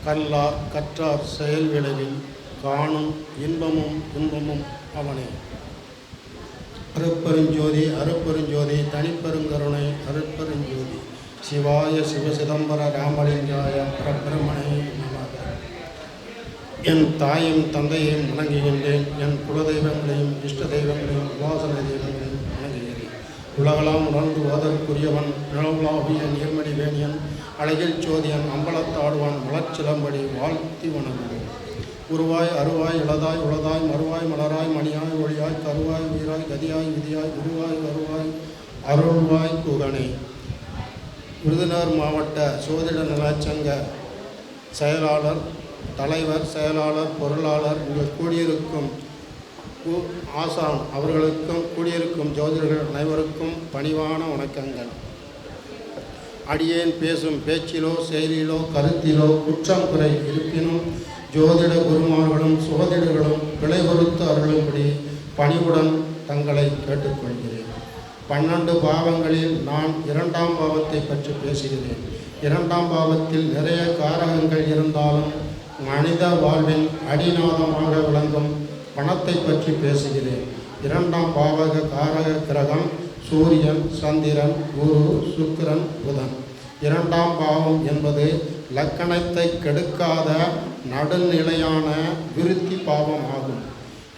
கல்லார் கற்றார் செயல் விளைவில் காணும் இன்பமும் துன்பமும் அவனே. அருட்பெருஞ்சோதி அருட்பெருஞ்சோதி தனிப்பெருங்கருணை அருட்பெருஞ்சோதி சிவாய சிவசிதம்பர ராமலிங்காய பரபிரமணே நமக. என் தாயும் தந்தையையும் வணங்குகின்றேன். என் குலதெய்வங்களையும் இஷ்ட தெய்வங்களையும் உபாசன தெய்வங்களையும் வணங்குகிறேன். உலகலாம் உணர்ந்து ஓதற்குரியவன் நிலவுலாவிய நீர்மடி வேணியன் அழகில் சோதியன் அம்பலத்தாடுவான் மலர்ச்சிலம்படி வாழ்த்தி வணங்குவோம். உருவாய் அருவாய் இளதாய் உளதாய் மறுவாய் மலராய் மணியாய் ஒளியாய் கருவாய் உயிராய் கதியாய் விதியாய் உருவாய் வருவாய் அருள்வாய் குகனே. விருதுநகர் மாவட்ட சோதிட நலச்சங்க செயலாளர், தலைவர், செயலாளர், பொருளாளர், உங்கள் கூடியிருக்கும் ஆசான் அவர்களுக்கும் கூடியிருக்கும் ஜோதிடர்கள் அனைவருக்கும் பணிவான வணக்கங்கள். அடியேன் பேசும் பேச்சிலோ செயலிலோ கருத்திலோ குற்றம் குறை இருப்பினும் ஜோதிட குருமார்களும் சோதிடர்களும் பிழை பொறுத்து அருளும்படி பணிவுடன் தங்களை கேட்டுக்கொள்கிறேன். 12 பாவங்களில் நான் 2ஆம் பாவத்தை பற்றி பேசுகிறேன். 2ஆம் பாவத்தில் நிறைய காரகங்கள் இருந்தாலும் மனித வாழ்வின் அடிநாதமாக விளங்கும் பணத்தை பற்றி பேசுகிறேன். 2ஆம் பாவக காரக கிரகம் சூரியன், சந்திரன், குரு, சுக்கிரன், புதன். 2ஆம் பாவம் என்பது லக்கணத்தை கெடுக்காத நடுநிலையான விருத்தி பாவம் ஆகும்.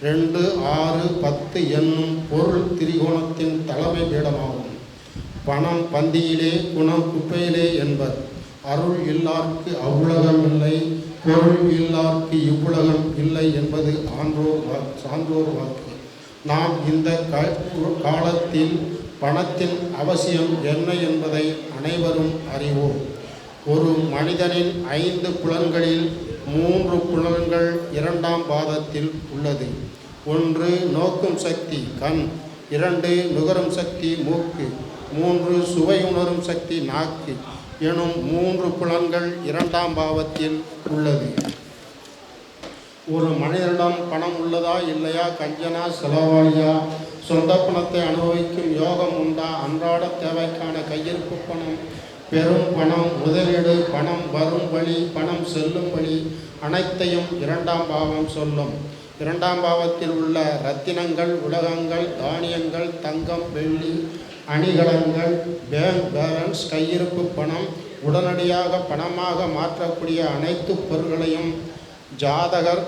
2, 6, 10 என்னும் பொருள் திரிகோணத்தின் தலைமை பீடமாகும். பணம் பந்தியிலே குணம் குப்பையிலே என்பர். அருள் இல்லார்க்கு அவ்வுலகம் இல்லை, பொருள் இல்லார்க்கு இவ்வுலகம் இல்லை என்பது சான்றோர் வாக்கு. நாம் இந்த காலத்தில் பணத்தின் அவசியம் என்ன என்பதை அனைவரும் அறிவோம். ஒரு மனிதனின் 5 புலன்களில் 3 புலன்கள் 2ஆம் பாதத்தில் உள்ளது. 1 நோக்கும் சக்தி கண், 2 நுகரும் சக்தி மூக்கு, 3 சுவை உணரும் சக்தி நாக்கு எனும் 3 புலன்கள் 2ஆம் பாவத்தில் உள்ளது. ஒரு மனிதனிடம் பணம் உள்ளதா இல்லையா, கஞ்சனா செலவாளியா, சொந்த பணத்தை அனுபவிக்கும் யோகம் உண்டா, அன்றாட தேவைக்கான கையிருப்பு பணம், பெரும் பணம், முதலீடு, பணம் வரும் வழி, பணம் செல்லும் வழி அனைத்தையும் 2ஆம் பாவம் சொல்லும். 2ஆம் பாவத்தில் உள்ள ரத்தினங்கள், உலகங்கள், தானியங்கள், தங்கம், வெள்ளி, அணிகலன்கள், பேங்க் பேலன்ஸ், கையிருப்பு பணம், உடனடியாக பணமாக மாற்றக்கூடிய அனைத்து பொருள்களையும் ஜாதகர்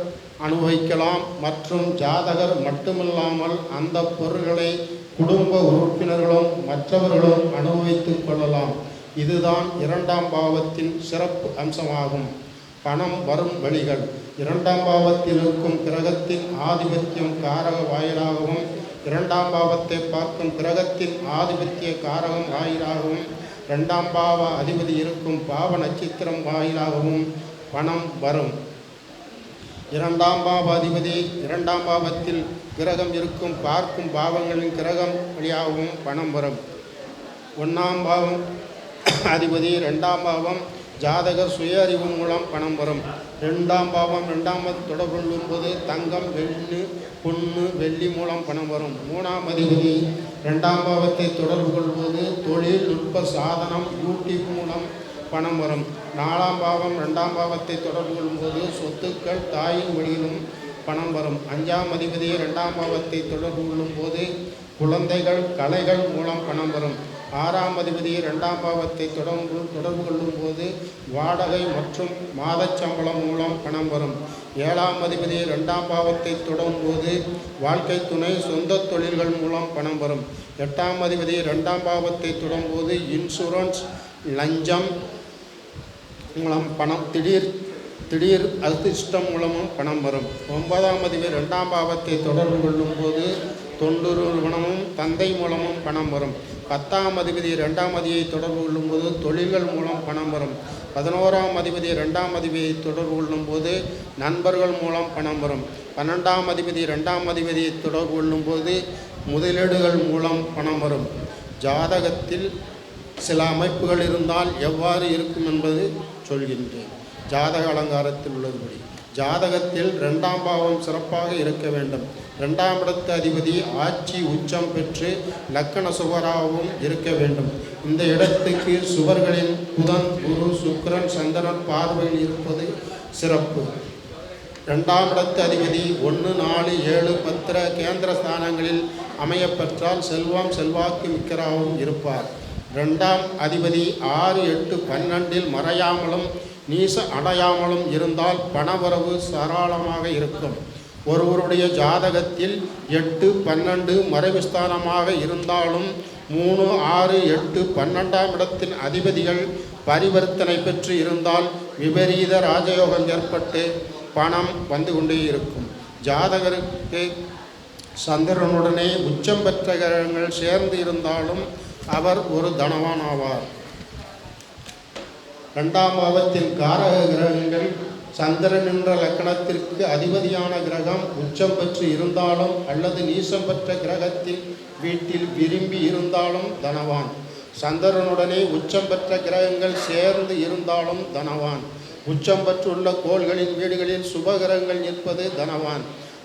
அனுபவிக்கலாம். மற்றும் ஜாதகர் மட்டுமில்லாமல் அந்த பொருள்களை குடும்ப உறுப்பினர்களும் மற்றவர்களும் அனுபவித்துக் கொள்ளலாம். இதுதான் 2ஆம் பாவத்தின் சிறப்பு அம்சமாகும். பணம் வரும் வழிகள். 2ஆம் பாவத்தில் இருக்கும் கிரகத்தின் ஆதிபத்தியம் காரக வாயிலாகவும், 2ஆம் பாவத்தை பார்க்கும் கிரகத்தின் ஆதிபத்திய காரகம் வாயிலாகவும், 2ஆம் பாவ அதிபதி இருக்கும் பாவ நட்சத்திரம் வாயிலாகவும் பணம் வரும். 2ஆம் பாவ அதிபதி 2ஆம் பாவத்தில் கிரகம் இருக்கும் பார்க்கும் பாவங்களின் கிரகம் வழியாகவும் பணம் வரும். 1ஆம் பாவம் அதிபதி 2ஆம் பாவம் ஜாதகர் சுய அறிவு மூலம் பணம் வரும். 2ஆம் பாவம் 2ஆம் தொடர்பு கொள்ளும்போது தங்கம், வெள்ளி, பொண்ணு, வெள்ளி மூலம் பணம் வரும். 3ஆம் அதிபதி 2ஆம் பாவத்தை தொடர்பு கொள்வது தொழில் நுட்ப சாதனம், யூடியூப் மூலம் பணம் வரும். 4ஆம் பாவம் 2ஆம் பாவத்தை தொடர்பு கொள்ளும்போது சொத்துக்கள், தாயின் வழியிலும் பணம் வரும். 5ஆம் அதிபதி 2ஆம் பாவத்தை தொடர்பு கொள்ளும்போது குழந்தைகள், கலைகள் மூலம் பணம் வரும். 6ஆம் அதிபதி 2ஆம் பாவத்தை தொடர்பு கொள்ளும்போது வாடகை மற்றும் மாதச்சம்பளம் மூலம் பணம் வரும். 7ஆம் அதிபதி 2ஆம் பாவத்தை தொடரும்போது வாழ்க்கை துணை, சொந்த தொழில்கள் மூலம் பணம் வரும். 8ஆம் அதிபதி 2ஆம் பாவத்தை தொடரும்போது இன்சூரன்ஸ், லஞ்சம் மூலம் பணம், திடீர் அதிர்ஷ்டம் மூலமும் பணம் வரும். 9ஆம் அதிபதி 2ஆம் பாவத்தை தொடர்பு கொள்ளும்போது தொண்டு நிறுவனமும் தந்தை மூலமும் பணம் வரும். 10ஆம் அதிபதி 2ஆம் அதிபதியை தொடர்பு கொள்ளும்போது தொழில்கள் மூலம் பணம் வரும். 11ஆம் அதிபதி 2ஆம் அதிபதியை தொடர்பு கொள்ளும்போது நண்பர்கள் மூலம் பணம் வரும். 12ஆம் அதிபதி 2ஆம் அதிபதியை தொடர்பு கொள்ளும்போது முதலீடுகள் மூலம் பணம் வரும். ஜாதகத்தில் சில அமைப்புகள் இருந்தால் எவ்வாறு இருக்கும் என்பது சொல்கின்றேன். ஜாதக அலங்காரத்தில் உள்ளதுபடி ஜாதகத்தில் 2ஆம் பாவம் சிறப்பாக இருக்க வேண்டும். 2ஆம் இடத்து அதிபதி ஆட்சி உச்சம் பெற்று லக்கண சுவராகவும் இருக்க வேண்டும். இந்த இடத்துக்கு சுவர்களின் புதன், குரு, சுக்கிரன், சந்திரன் பார்வையில் இருப்பது சிறப்பு. 2ஆம் இடத்து அதிபதி 1, 4, 7, 10 கேந்திர ஸ்தானங்களில் அமையப்பெற்றால் செல்வம் செல்வாக்கு மிக்கராகவும் இருப்பார். 2ஆம் அதிபதி 6, 8, 12 மறையாமலும் நீச அடையாமலும் இருந்தால் பணவரவு சராளமாக இருக்கும். ஒருவருடைய ஜாதகத்தில் 8, 12 மறைவுஸ்தானமாக இருந்தாலும் 3, 6, 8, 12ஆம் இடத்தின் அதிபதிகள் பரிவர்த்தனை பெற்று இருந்தால் விபரீத ராஜயோகம் ஏற்பட்டு பணம் வந்து கொண்டே இருக்கும். ஜாதகருக்கு சந்திரனுடனே உச்சம் பெற்ற கிரகங்கள் சேர்ந்து இருந்தாலும் அவர் ஒரு தனவான் ஆவார். 2ஆம் பாவத்தின் காரக கிரகங்கள் சந்திரன் என்ற லக்கணத்திற்கு அதிபதியான கிரகம் உச்சம் பெற்று இருந்தாலும் அல்லது நீசம் பெற்ற கிரகத்தின் வீட்டில் விரும்பி இருந்தாலும் தனவான். சந்திரனுடனே உச்சம் பெற்ற கிரகங்கள் சேர்ந்து இருந்தாலும் தனவான். உச்சம் பெற்றுள்ள கோள்களின் வீடுகளில் சுபகிரகங்கள் நிற்பது தனவான்.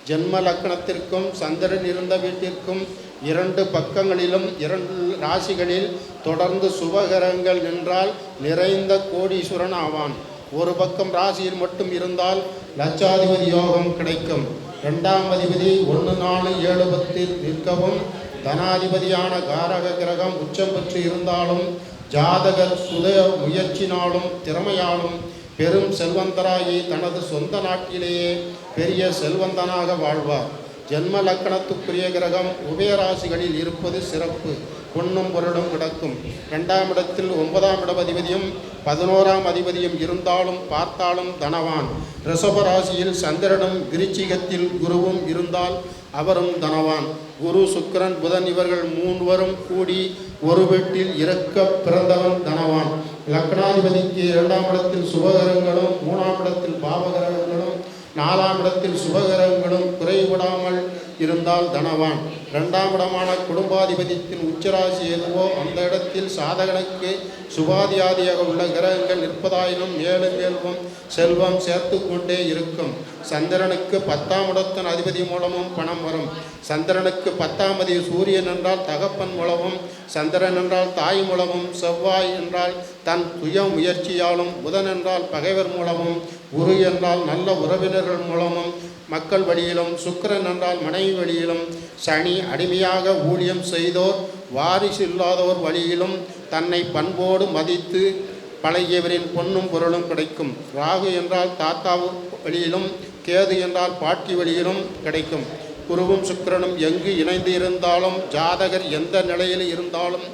ஜென்ம லக்கணத்திற்கும் சந்திரன் இருந்த வீட்டிற்கும் 2 பக்கங்களிலும் 2 ராசிகளில் தொடர்ந்து சுபகிரகங்கள் நின்றால் நிறைந்த கோடீஸ்வரன் ஆவான். ஒரு பக்கம் ராசியில் மட்டும் இருந்தால் லட்சாதிபதி யோகம் கிடைக்கும். 2ஆம் அதிபதி 1, 4, 7, 10 நிற்கவும் தனாதிபதியான காரக கிரகம் உச்சம் பெற்று இருந்தாலும் ஜாதகர் சுத முயற்சினாலும் திறமையாலும் பெரும் செல்வந்தராகி தனது சொந்த நாட்டிலேயே பெரிய செல்வந்தனாக வாழ்வார். ஜென்ம லக்கணத்துக்குரிய கிரகம் உபயராசிகளில் இருப்பது சிறப்பு. பொன்னும் பொருளும் கிடக்கும். 2ஆம் இடத்தில் 9ஆம் இட அதிபதியும் 11ஆம் அதிபதியும் இருந்தாலும் பார்த்தாலும் தனவான். ரிஷப ராசியில் சந்திரனும் விருச்சிகத்தில் குருவும் இருந்தால் அவரும் தனவான். குரு, சுக்கிரன், புதன் இவர்கள் 3வரும் கூடி ஒரு வீட்டில் இறக்க பிறந்தவன் தனவான். லக்னாதிபதிக்கு 2ஆம் இடத்தில் சுபகிரகங்களும் 3ஆம் இடத்தில் பாவகிரகங்களும் 4ஆம் இடத்தில் சுபகிரகங்களும் குறைவிடாமல் இருந்தால் தனவான். 2ஆம் இடமான குடும்பாதிபதியத்தின் உச்சராசி எதுவோ அந்த இடத்தில் சாதகனுக்கு சுபாதியாதியாக உள்ள கிரகங்கள் நிற்பதாயினும் மேலும் மேலும் செல்வம் சேர்த்து கொண்டே இருக்கும். சந்திரனுக்கு 10ஆம் இடத்தின் அதிபதி மூலமும் பணம் வரும். சந்திரனுக்கு 10ஆம் அதிபதி சூரியன் என்றால் தகப்பன் மூலமும், சந்திரன் என்றால் தாய் மூலமும், செவ்வாய் என்றால் தன் சுய முயற்சியாலும், புதன் என்றால் பகைவர் மூலமும், குரு என்றால் நல்ல உறவினர்கள் மூலமும் மக்கள் வழியிலும், சுக்கிரன் என்றால் மனைவி வழியிலும், சனி அடிமையாக ஊழியம் செய்தோர் வாரிசு இல்லாதோர் வழியிலும் தன்னை பண்போடு மதித்து பழகியவரின் பொன்னும் பொருளும் கிடைக்கும். ராகு என்றால் தாத்தா வழியிலும், கேது என்றால் பாட்டி வழியிலும் கிடைக்கும். குருவும் சுக்கிரனும் எங்கு இணைந்து இருந்தாலும் ஜாதகர் எந்த நிலையில் இருந்தாலும்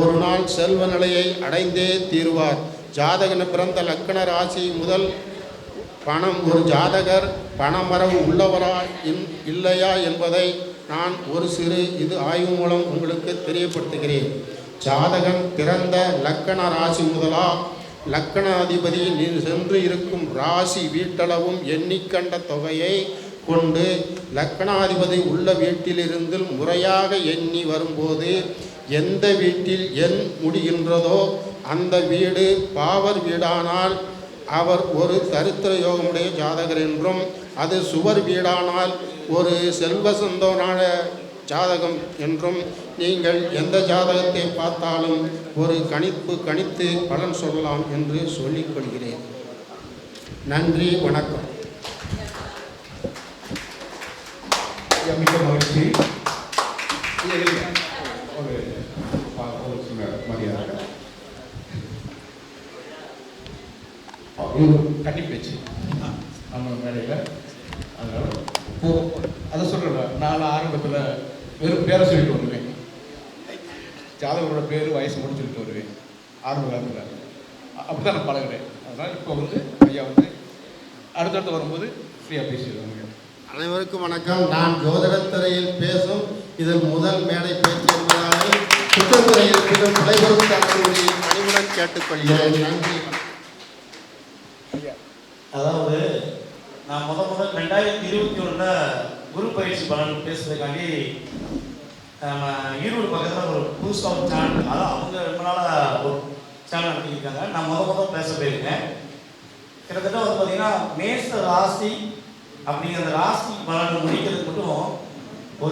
ஒரு நாள் செல்வ நிலையை அடைந்தே தீருவார். ஜாதகன் பிறந்த லக்கண ராசி முதல் பணம் ஒரு ஜாதகர் பணமரவு உள்ளவரா இல்லையா என்பதை நான் ஒரு சிறு ஆய்வு மூலம் உங்களுக்கு தெரியப்படுத்துகிறேன். ஜாதகன் பிறந்த லக்கண ராசி முதலா லக்கணாதிபதி சென்று இருக்கும் ராசி வீட்டளவும் எண்ணிக்கண்ட தொகையை கொண்டு லக்கணாதிபதி உள்ள வீட்டிலிருந்து முறையாக எண்ணி வரும்போது எந்த வீட்டில் எண் முடிகின்றதோ அந்த வீடு பாவர் வீடானால் அவர் ஒரு தரித்திர யோகமுடைய ஜாதகர் என்றும், அது சுவர் வீடானால் ஒரு செல்வ சந்தோனான ஜாதகம் என்றும் நீங்கள் எந்த ஜாதகத்தை பார்த்தாலும் ஒரு கணித்து பலன் சொல்லலாம் என்று சொல்லிக்கொள்கிறேன். நன்றி, வணக்கம். மிக மகிழ்ச்சி. கன்னி பேச்சு நம்ம மேடையில் அதனால் அதை சொல்கிறேன். நான் ஆரம்பத்தில் வெறும் பேரை சொல்லிட்டு வருவேன், ஜாதகரோட பேர் வயசு மட்டும் சொல்லிட்டு வருவேன் ஆரம்ப காலத்தில். அப்படி தான் நான் பழகிறேன். அதனால் இப்போ ஐயா அடுத்தடுத்து வரும்போது ஃப்ரீயாக பேசிடுவாங்க. அனைவருக்கும் வணக்கம். நான் ஜோதிடத்துறையில் பேசும் இதில் முதல் மேடை பேச்சு என்பதால் குற்றத்துறையில் விளைபொருள் தரக்கூடிய பணிவுடன் கேட்டுக்கொள்கிறேன். நன்றி. அதாவது நான் முதல் 2021 குரு பயிற்சி பலன் பேசுறதுக்காண்டி நம்ம ஈரோடு பக்கத்தில் ஒரு புதுசாக ஒரு சேனல், அதான் அவங்க ரொம்ப நாளாக ஒரு சேனல் நடத்திக்கிருக்காங்க. நான் முதல் பேச போயிருக்கேன். கிட்டத்தட்ட பார்த்தீங்கன்னா மேஷ ராசி அப்படிங்கிற ராசி பலன் முடிக்கிறதுக்கு மட்டும்